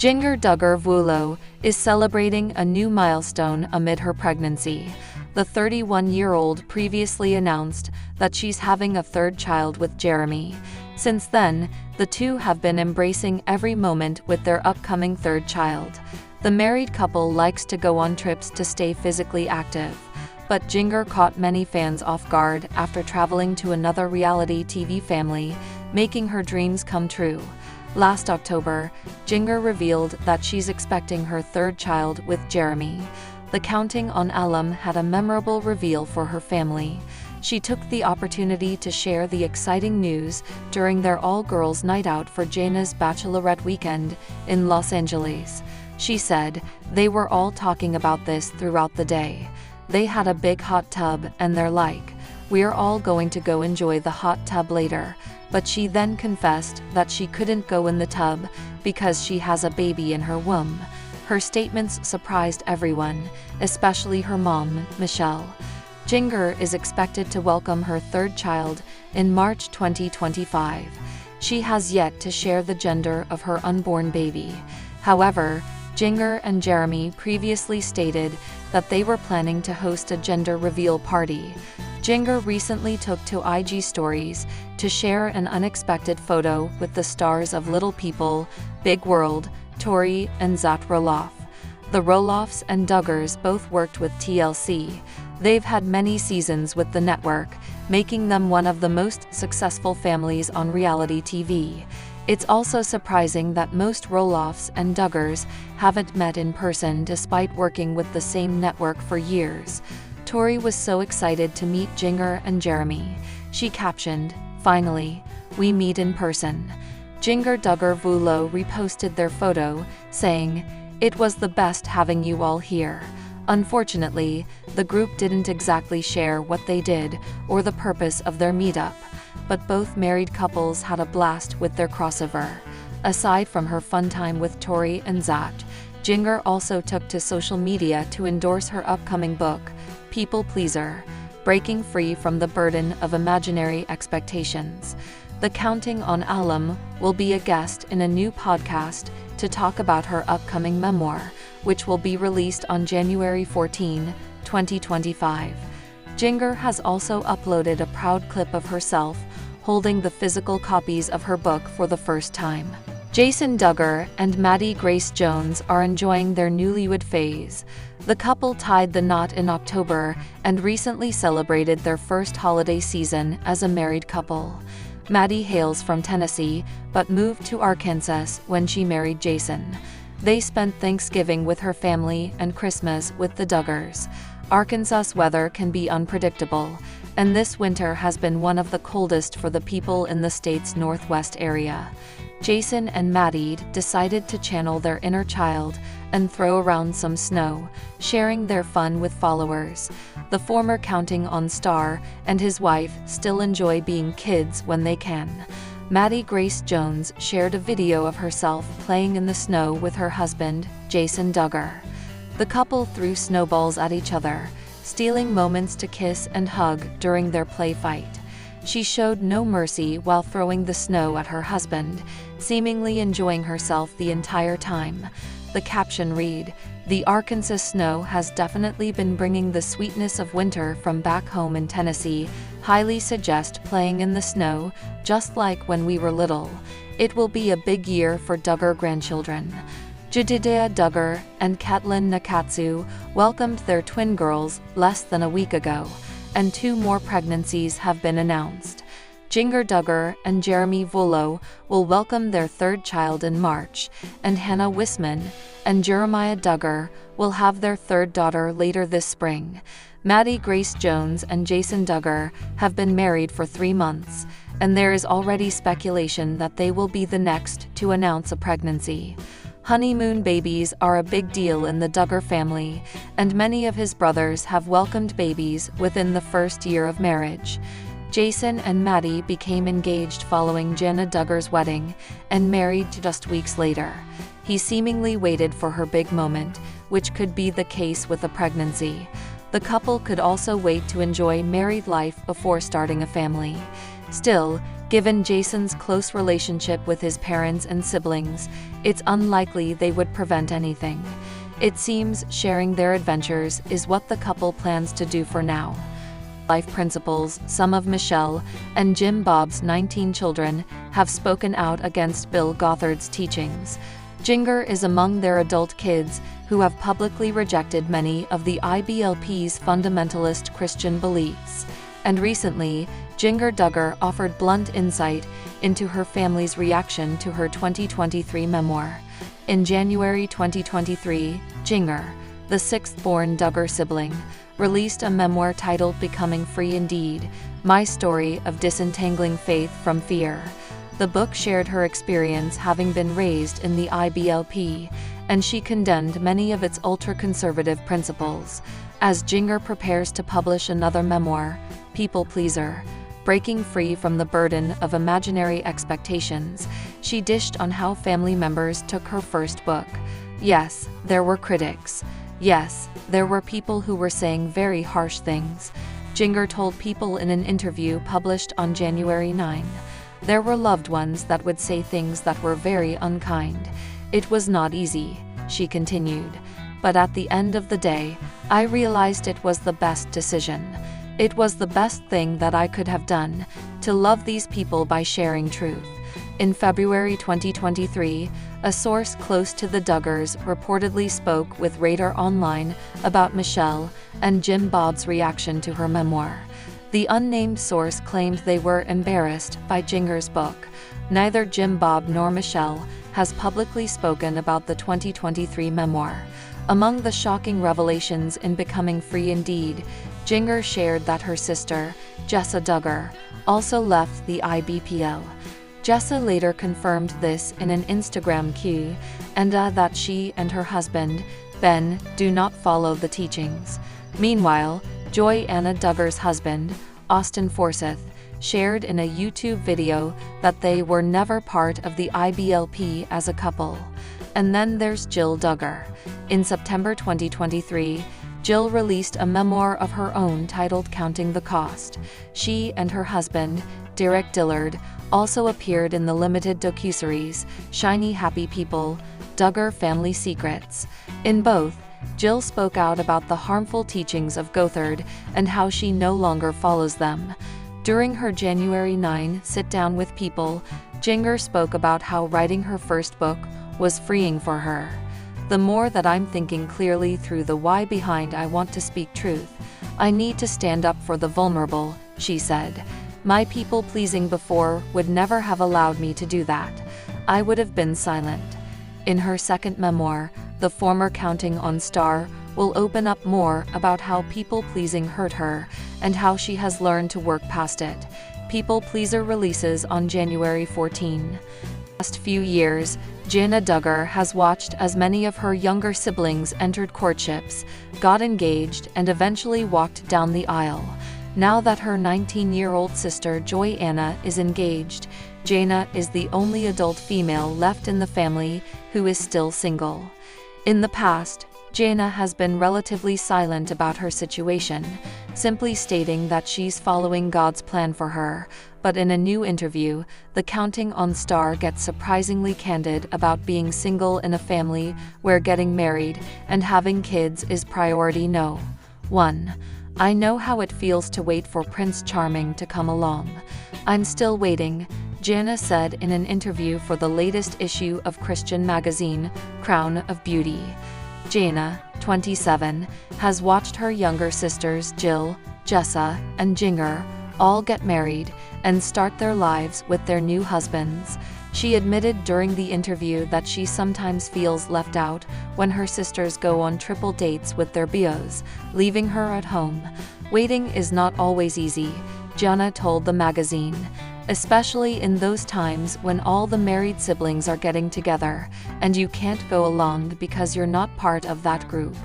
Jana Duggar is celebrating a new milestone amid her pregnancy. The 31-year-old previously announced that she's having a third child with Jeremy. Since then, the two have been embracing every moment with their upcoming third child. The married couple likes to go on trips to stay physically active. But Jinger caught many fans off guard after traveling to another reality TV family, making her dreams come true. Last October, Jinger revealed that she's expecting her third child with Jeremy. The Counting on alum had a memorable reveal for her family. She took the opportunity to share the exciting news during their all-girls night out for Jana's bachelorette weekend in Los Angeles. She said, "They were all talking about this throughout the day. They had a big hot tub and they're like, we're all going to go enjoy the hot tub later." But she then confessed that she couldn't go in the tub because she has a baby in her womb. Her statements surprised everyone, especially her mom, Michelle. Jinger is expected to welcome her third child in March 2025. She has yet to share the gender of her unborn baby. However, Jinger and Jeremy previously stated that they were planning to host a gender reveal party. Jinger recently took to IG stories to share an unexpected photo with the stars of Little People, Big World, Tori and Zach Roloff. The Roloffs and Duggars both worked with TLC. They've had many seasons with the network, making them one of the most successful families on reality TV. It's also surprising that most Roloffs and Duggars haven't met in person despite working with the same network for years. Tori was so excited to meet Jinger and Jeremy. She captioned, "Finally, we meet in person." Jana Duggar reposted their photo, saying, "It was the best having you all here." Unfortunately, the group didn't exactly share what they did or the purpose of their meetup, but both married couples had a blast with their crossover. Aside from her fun time with Tori and Zach, Jinger also took to social media to endorse her upcoming book, People Pleaser: Breaking Free from the Burden of Imaginary Expectations. The Counting on alum will be a guest in a new podcast to talk about her upcoming memoir, which will be released on January 14, 2025. Jinger has also uploaded a proud clip of herself holding the physical copies of her book for the first time. Jana Duggar and Maddie Grace Jones are enjoying their newlywed phase. The couple tied the knot in October and recently celebrated their first holiday season as a married couple. Maddie hails from Tennessee, but moved to Arkansas when she married Jason. They spent Thanksgiving with her family and Christmas with the Duggars. Arkansas weather can be unpredictable, and this winter has been one of the coldest for the people in the state's northwest area. Jason and Maddie decided to channel their inner child and throw around some snow, sharing their fun with followers. The former Counting on star and his wife still enjoy being kids when they can. Maddie Grace Jones shared a video of herself playing in the snow with her husband, Jana Duggar. The couple threw snowballs at each other, stealing moments to kiss and hug during their play fight. She showed no mercy while throwing the snow at her husband, seemingly enjoying herself the entire time. The caption read, "The Arkansas snow has definitely been bringing the sweetness of winter from back home in Tennessee. Highly suggest playing in the snow, just like when we were little. It will be a big year for Duggar grandchildren." Jana Duggar and Caitlin Nakatsu welcomed their twin girls less than a week ago, and 2 more pregnancies have been announced. Jana Duggar and Jeremy will welcome their third child in March, and Hannah Wisman and Jeremiah Duggar will have their third daughter later this spring. Maddie Grace Jones and Jana Duggar have been married for 3 months, and there is already speculation that they will be the next to announce a pregnancy. Honeymoon babies are a big deal in the Duggar family, and many of his brothers have welcomed babies within the first year of marriage. Jason and Maddie became engaged following Jana Duggar's wedding and married just weeks later. He seemingly waited for her big moment, which could be the case with a pregnancy. The couple could also wait to enjoy married life before starting a family. Still, Given Jason's close relationship with his parents and siblings, it's unlikely they would prevent anything. It seems sharing their adventures is what the couple plans to do for now. Life principles, some of Michelle and Jim Bob's 19 children have spoken out against Bill Gothard's teachings. Jinger is among their adult kids who have publicly rejected many of the IBLP's fundamentalist Christian beliefs. And recently, Jana Duggar offered blunt insight into her family's reaction to her 2023 memoir. In January 2023, Jinger, the sixth-born Duggar sibling, released a memoir titled Becoming Free Indeed, My Story of Disentangling Faith from Fear. The book shared her experience having been raised in the IBLP, and she condemned many of its ultra-conservative principles. As Jinger prepares to publish another memoir, People Pleaser, Breaking Free from the Burden of Imaginary Expectations, she dished on how family members took her first book. Yes, there were critics. Yes, there were people who were saying very harsh things, Jinger told People in an interview published on January 9. There were loved ones that would say things that were very unkind. It was not easy, she continued. But at the end of the day, I realized it was the best decision. It was the best thing that I could have done, to love these people by sharing truth. In February 2023, a source close to the Duggars reportedly spoke with Radar Online about Michelle and Jim Bob's reaction to her memoir. The unnamed source claimed they were embarrassed by Jinger's book. Neither Jim Bob nor Michelle has publicly spoken about the 2023 memoir. Among the shocking revelations in Becoming Free Indeed, Jinger shared that her sister, Jana Duggar, also left the IBPL. Jessa later confirmed this in an Instagram Q, and that she and her husband, Ben, do not follow the teachings. Meanwhile, Jana Duggar's husband, Austin Forsyth, shared in a YouTube video that they were never part of the IBLP as a couple. And then there's Jill Duggar. In September 2023, Jill released a memoir of her own titled Counting the Cost. She and her husband, Derek Dillard, also appeared in the limited docuseries Shiny Happy People, Duggar Family Secrets. In both, Jill spoke out about the harmful teachings of Gothard and how she no longer follows them. During her January 9 sit-down with People, Jinger spoke about how writing her first book was freeing for her. The more that I'm thinking clearly through the why behind I want to speak truth, I need to stand up for the vulnerable, she said. My people-pleasing before would never have allowed me to do that. I would have been silent. In her second memoir, the former Counting on Star will open up more about how people-pleasing hurt her and how she has learned to work past it. People Pleaser releases on January 14. Last few years, Jana Duggar has watched as many of her younger siblings entered courtships, got engaged, and eventually walked down the aisle. Now that her 19-year-old sister Joanna is engaged, Jana is the only adult female left in the family who is still single. In the past, Jana has been relatively silent about her situation, simply stating that she's following God's plan for her, but in a new interview, the Counting on Star gets surprisingly candid about being single in a family where getting married and having kids is priority no. 1. I know how it feels to wait for Prince Charming to come along. I'm still waiting, Jana said in an interview for the latest issue of Christian magazine, Crown of Beauty. Jana, 27, has watched her younger sisters Jill, Jessa, and Jinger all get married and start their lives with their new husbands. She admitted during the interview that she sometimes feels left out when her sisters go on triple dates with their bios, leaving her at home. Waiting is not always easy, Jana told the magazine, especially in those times when all the married siblings are getting together, and you can't go along because you're not part of that group.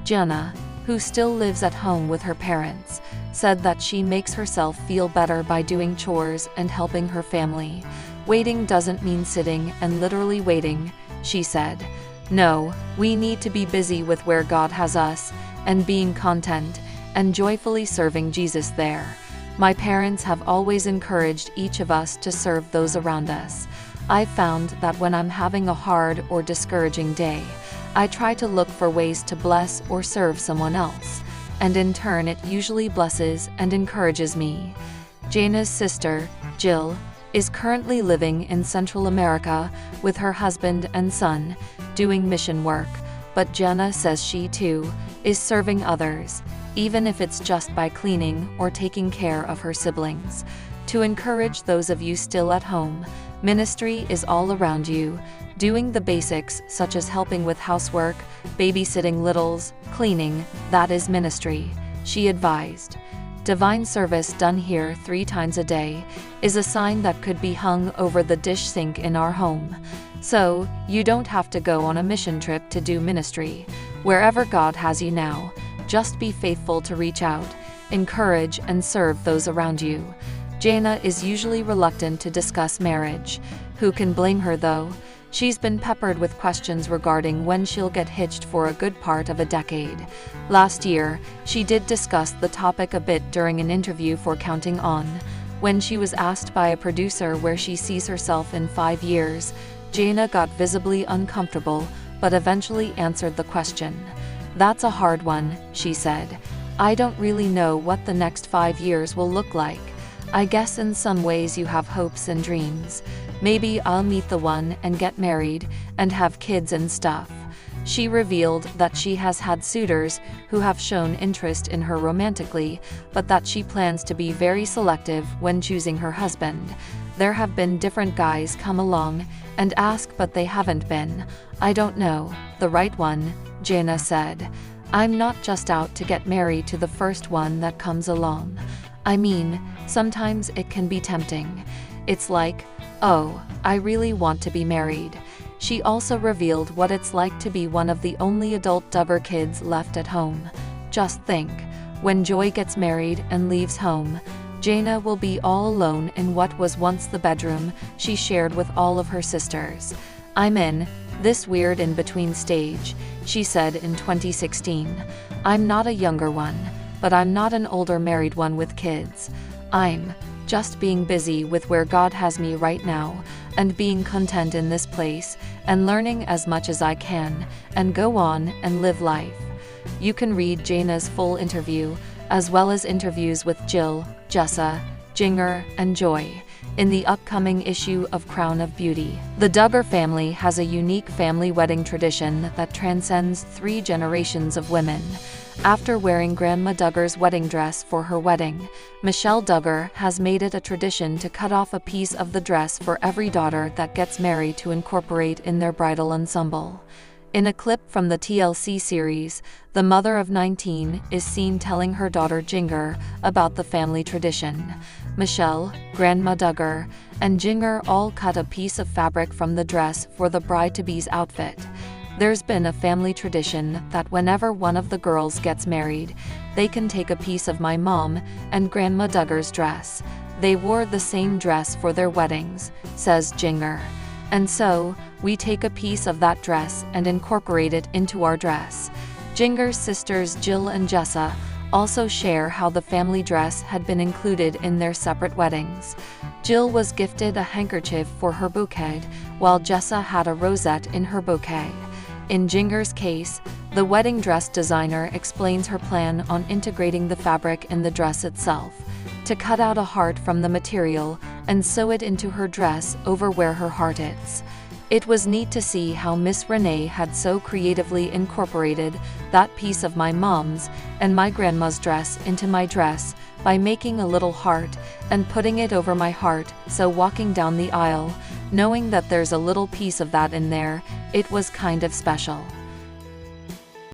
Jana, who still lives at home with her parents, said that she makes herself feel better by doing chores and helping her family. Waiting doesn't mean sitting and literally waiting, she said. No, we need to be busy with where God has us, and being content, and joyfully serving Jesus there. My parents have always encouraged each of us to serve those around us. I've found that when I'm having a hard or discouraging day, I try to look for ways to bless or serve someone else, and in turn it usually blesses and encourages me. Jana's sister, Jill, is currently living in Central America with her husband and son, doing mission work, but Jana says she too is serving others, even if it's just by cleaning or taking care of her siblings. To encourage those of you still at home, ministry is all around you, doing the basics such as helping with housework, babysitting littles, cleaning, that is ministry, she advised. Divine service done here 3 times a day is a sign that could be hung over the dish sink in our home. So, you don't have to go on a mission trip to do ministry. Wherever God has you now, just be faithful to reach out, encourage and serve those around you. Jana is usually reluctant to discuss marriage. Who can blame her though? She's been peppered with questions regarding when she'll get hitched for a good part of a decade. Last year, she did discuss the topic a bit during an interview for Counting On. When she was asked by a producer where she sees herself in 5 years, Jana got visibly uncomfortable, but eventually answered the question. "That's a hard one," she said. "I don't really know what the next 5 years will look like. I guess in some ways you have hopes and dreams. Maybe I'll meet the one and get married and have kids and stuff." She revealed that she has had suitors who have shown interest in her romantically, but that she plans to be very selective when choosing her husband. "There have been different guys come along and ask, but they haven't been, I don't know, the right one," Jana said. "I'm not just out to get married to the first one that comes along. I mean, sometimes it can be tempting. It's like, oh, I really want to be married." She also revealed what it's like to be one of the only adult Duggar kids left at home. "Just think, when Joy gets married and leaves home, Jana will be all alone in what was once the bedroom she shared with all of her sisters. I'm in this weird in-between stage," she said in 2016. "I'm not a younger one, but I'm not an older married one with kids. I'm just being busy with where God has me right now, and being content in this place, and learning as much as I can, and go on and live life." You can read Jana's full interview, as well as interviews with Jill, Jessa, Jinger, and Joy, in the upcoming issue of Crown of Beauty. The Duggar family has a unique family wedding tradition that transcends 3 generations of women. After wearing Grandma Duggar's wedding dress for her wedding, Michelle Duggar has made it a tradition to cut off a piece of the dress for every daughter that gets married to incorporate in their bridal ensemble. In a clip from the TLC series, the mother of 19 is seen telling her daughter Jinger about the family tradition. Michelle, Grandma Duggar, and Jinger all cut a piece of fabric from the dress for the bride-to-be's outfit. There's been a family tradition that whenever one of the girls gets married, they can take a piece of my mom and Grandma Duggar's dress. They wore the same dress for their weddings, says Jinger. And so, we take a piece of that dress and incorporate it into our dress. Jinger's sisters Jill and Jessa also share how the family dress had been included in their separate weddings. Jill was gifted a handkerchief for her bouquet, while Jessa had a rosette in her bouquet. In Jinger's case, the wedding dress designer explains her plan on integrating the fabric in the dress itself, to cut out a heart from the material and sew it into her dress over where her heart is. It was neat to see how Miss Renee had so creatively incorporated that piece of my mom's and my grandma's dress into my dress by making a little heart and putting it over my heart, so walking down the aisle, knowing that there's a little piece of that in there, it was kind of special.